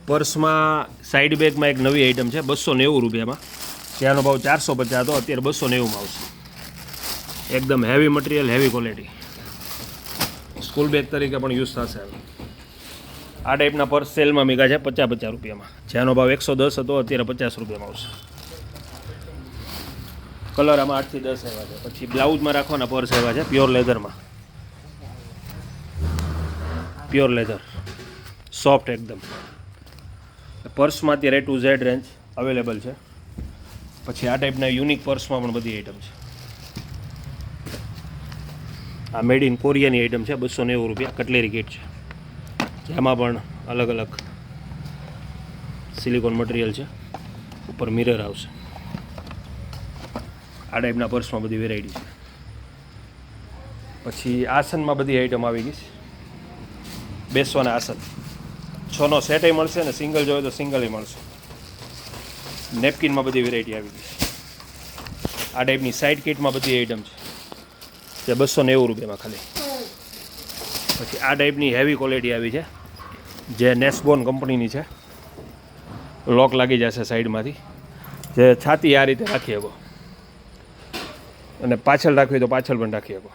પર્સમાં side બેગમાં એક નવી આઈટમ છે 290 રૂપિયામાં. જેનો ભાવ 450 હતો, અત્યારે 290માં આવશે. એકદમ heavy material, heavy quality, school bag તરીકે પણ યુઝ થશે. આ ટાઈપના પર્સ સેલમાં મીગા છે 50 રૂપિયામાં. જેનો ભાવ 110 હતો, અત્યારે 50 રૂપિયામાં આવશે. કલર આમાં 8 થી 10 આવ્યા છે. પછી બ્લાઉઝમાં રાખવાના પર્સ આવ્યા છે પ્યોર લેધરમાં. પ્યોર લેધર, સોફ્ટ એકદમ. પર્સમાં અત્યારે A to Z range available છે. પછી આ ટાઈપના યુનિક પર્સમાં પણ બધી આઈટમ છે. આ મેડ ઇન કોરિયાની આઈટમ છે 290 રૂપિયા. કટલેરી કિટ છે, જેમાં પણ અલગ અલગ સિલિકોન મટીરિયલ છે. ઉપર મિરર આવશે. આ ટાઈપના પર્સમાં બધી વેરાયટી છે. પછી આસનમાં બધી આઈટમ આવી ગઈ છે. બેસવાના આસન 6નો સેટય મળશે અને સિંગલ જોઈએ તો સિંગલ મળશે. નેપકિનમાં બધી વેરાયટી આવી ગઈ છે. આ ટાઈપની સાઇડ કિટમાં બધી આઈટમ છે, જે 290 રૂપિયામાં ખાલી. પછી આ ટાઈપની હેવી ક્વોલિટી આવી છે, જે નેસ્બોન કંપનીની છે. લોક લાગી જશે સાઈડમાંથી, જે છાતી આ રીતે રાખી શકો અને પાછળ રાખવી તો પાછળ પણ રાખી શકો.